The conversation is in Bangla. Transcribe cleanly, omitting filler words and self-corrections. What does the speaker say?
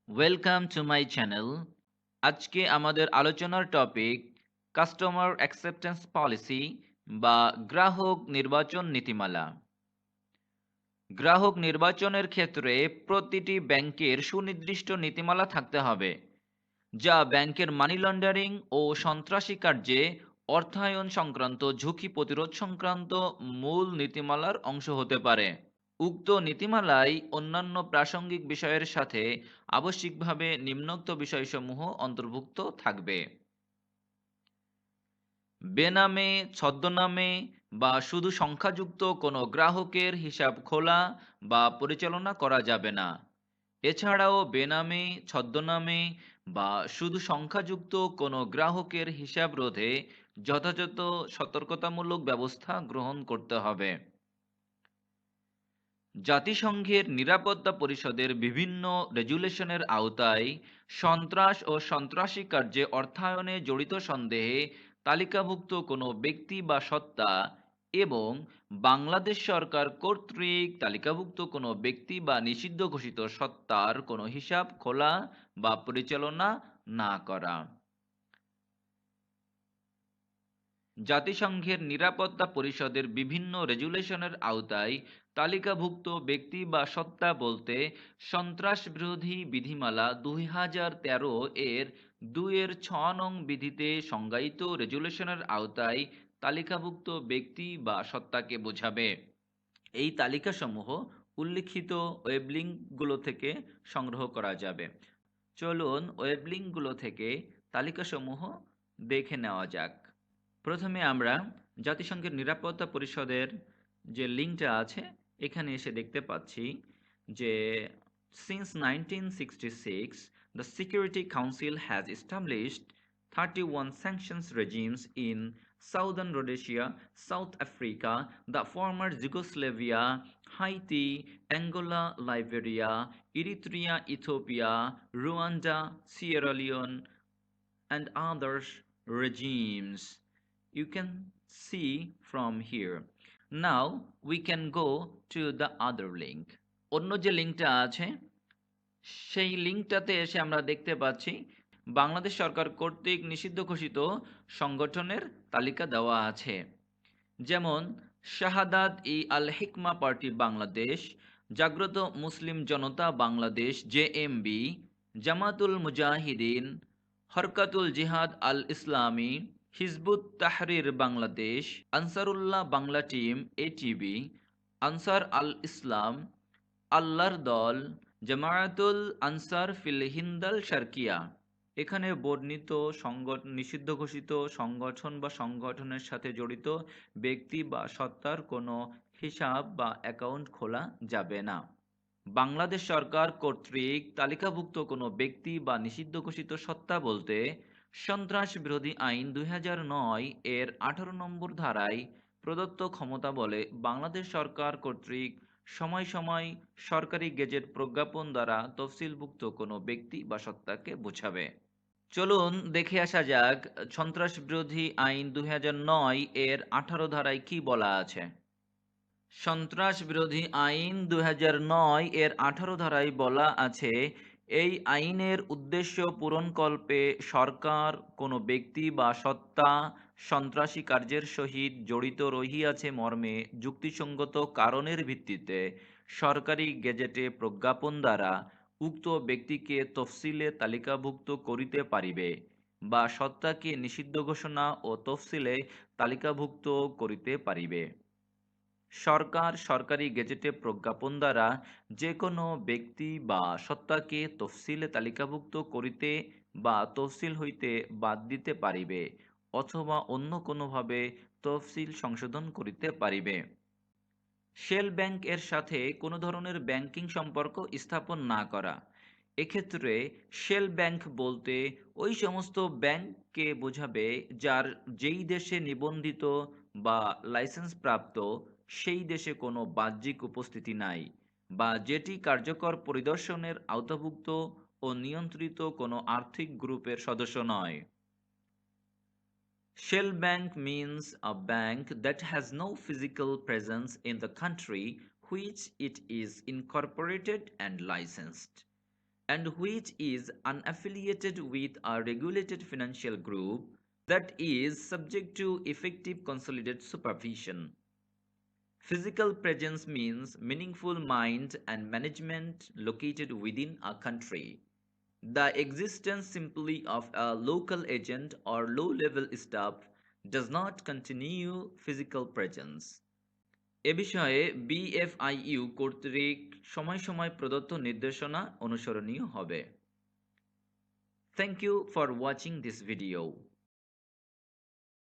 Welcome to my channel. আজকে আমাদের আলোচনার টপিক কাস্টমার অ্যাকসেপ্টেন্স পলিসি বা গ্রাহক নির্বাচন নীতিমালা। গ্রাহক নির্বাচনের ক্ষেত্রে প্রতিটি ব্যাংকের সুনির্দিষ্ট নীতিমালা থাকতে হবে, যা ব্যাংকের মানি লন্ডারিং ও সন্ত্রাসী কার্যে অর্থায়ন সংক্রান্ত ঝুঁকি প্রতিরোধ সংক্রান্ত মূল নীতিমালার অংশ হতে পারে। উক্ত নীতিমালায় অন্যান্য প্রাসঙ্গিক বিষয়ের সাথে আবশ্যিকভাবে নিম্নোক্ত বিষয়সমূহ অন্তর্ভুক্ত থাকবে: বেনামে, ছদ্মনামে বা শুধু সংখ্যাযুক্ত কোনো গ্রাহকের হিসাব খোলা বা পরিচালনা করা যাবে না। এছাড়াও বেনামে, ছদ্মনামে বা শুধু সংখ্যাযুক্ত কোনো গ্রাহকের হিসাব রোধে যথাযথ সতর্কতামূলক ব্যবস্থা গ্রহণ করতে হবে। জাতিসংঘের নিরাপত্তা পরিষদের বিভিন্ন রেজুলেশনের আওতায় সন্ত্রাস ও সন্ত্রাসী কার্যে অর্থায়নে জড়িত সন্দেহে তালিকাভুক্ত কোনো ব্যক্তি বা সত্তা এবং বাংলাদেশ সরকার কর্তৃক তালিকাভুক্ত কোনো ব্যক্তি বা নিষিদ্ধ ঘোষিত সত্তার কোনো হিসাব খোলা বা পরিচালনা না করা। জাতিসংঘের নিরাপত্তা পরিষদের বিভিন্ন রেজুলেশনের আওতায় তালিকাভুক্ত ব্যক্তি বা সত্তা বলতে সন্ত্রাস বিরোধী বিধিমালা 2013 এর 2-6 নং বিধিতে সংজ্ঞায়িত রেজুলেশনের আওতায় তালিকাভুক্ত ব্যক্তি বা সত্তাকে বোঝাবে। এই তালিকাসমূহ উল্লিখিত ওয়েব লিঙ্কগুলো থেকে সংগ্রহ করা যাবে। চলুন ওয়েব লিঙ্কগুলো থেকে তালিকাসমূহ দেখে নেওয়া যাক। প্রথমে আমরা জাতিসংঘের নিরাপত্তা পরিষদের যে লিঙ্কটা আছে এখানে এসে দেখতে পাচ্ছি যে since 1966 the Security Council has established 31 sanctions regimes in Southern Rhodesia, South Africa, the former Yugoslavia, Haiti, Angola, Liberia, Eritrea, Ethiopia, Rwanda, Sierra Leone, and others regimes. You can see from here. Now we can go to the other link. অন্য যে লিঙ্কটা আছে সেই লিঙ্কটাতে এসে আমরা দেখতে পাচ্ছি বাংলাদেশ সরকার কর্তৃক নিষিদ্ধ ঘোষিত সংগঠনের তালিকা দেওয়া আছে, যেমন শাহাদাত ই আল হিকমা পার্টি বাংলাদেশ, জাগ্রত মুসলিম জনতা বাংলাদেশ জেএমবি, জামাতুল মুজাহিদিন, হরকাতুল জিহাদ আল ইসলামী, হিজবুত তাহরির বাংলাদেশ, আনসারুল্লাহ বাংলা টিম এটিবি, আনসার আল ইসলাম, আল্লাহর দল, জামায়াতুল আনসার ফিল হিন্দাল শারকিয়া। এখানে বর্ণিত নিষিদ্ধ ঘোষিত সংগঠন বা সংগঠনের সাথে জড়িত ব্যক্তি বা সত্তার কোনো হিসাব বা অ্যাকাউন্ট খোলা যাবে না। বাংলাদেশ সরকার কর্তৃক তালিকাভুক্ত কোনো ব্যক্তি বা নিষিদ্ধ ঘোষিত সত্তা বলতে সন্ত্রাস বিরোধী আইন 2009 এর 18 নম্বর ধারায় প্রদত্ত ক্ষমতা বলে বাংলাদেশ সরকার কর্তৃক সময় সময় সরকারি গেজেট প্রজ্ঞাপন দ্বারা তফসিলভুক্ত কোনো ব্যক্তি বা সত্তাকে বোঝাবে। চলুন দেখে আসা যাক সন্ত্রাস বিরোধী আইন 2009 এর 18 ধারায় কি বলা আছে। সন্ত্রাস বিরোধী আইন 2009 এর 18 ধারায় বলা আছে, এই আইনের উদ্দেশ্য পূরণকল্পে সরকার কোনো ব্যক্তি বা সত্তা সন্ত্রাসী কার্যের সহিত জড়িত রহিয়াছে মর্মে যুক্তিসঙ্গত কারণের ভিত্তিতে সরকারি গেজেটে প্রজ্ঞাপন দ্বারা উক্ত ব্যক্তিকে তফসিলে তালিকাভুক্ত করিতে পারিবে বা সত্তাকে নিষিদ্ধ ঘোষণা ও তফসিলে তালিকাভুক্ত করিতে পারিবে। সরকার সরকারি গেজেটে প্রজ্ঞাপন দ্বারা যে কোনো ব্যক্তি বা সত্তাকে তফসিলে তালিকাভুক্ত করিতে বা তফসিল হইতে বাদ দিতে পারিবে অথবা অন্য কোনোভাবে তফসিল সংশোধন করিতে পারিবে। শেল ব্যাংক এর সাথে কোনো ধরনের ব্যাংকিং সম্পর্ক স্থাপন না করা। এক্ষেত্রে শেল ব্যাংক বলতে ওই সমস্ত ব্যাংককে বোঝাবে যার যেই দেশে নিবন্ধিত বা লাইসেন্স প্রাপ্ত সেই দেশে কোনো বাহ্যিক উপস্থিতি নাই বা যেটি কার্যকর পরিদর্শনের আওতাভুক্ত ও নিয়ন্ত্রিত কোনো আর্থিক গ্রুপের সদস্য নয়। Shell Bank means a bank that has no physical presence in the country which it is incorporated and licensed. and which is unaffiliated with a regulated financial group that is subject to effective consolidated supervision. Physical presence means meaningful mind and management located within a country. The existence simply of a local agent or low-level staff does not continue physical presence. এ বিষয়ে বিএফআইইউ কর্তৃক সময় সময় প্রদত্ত নির্দেশনা অনুসরণীয় হবে। Thank you for watching this video.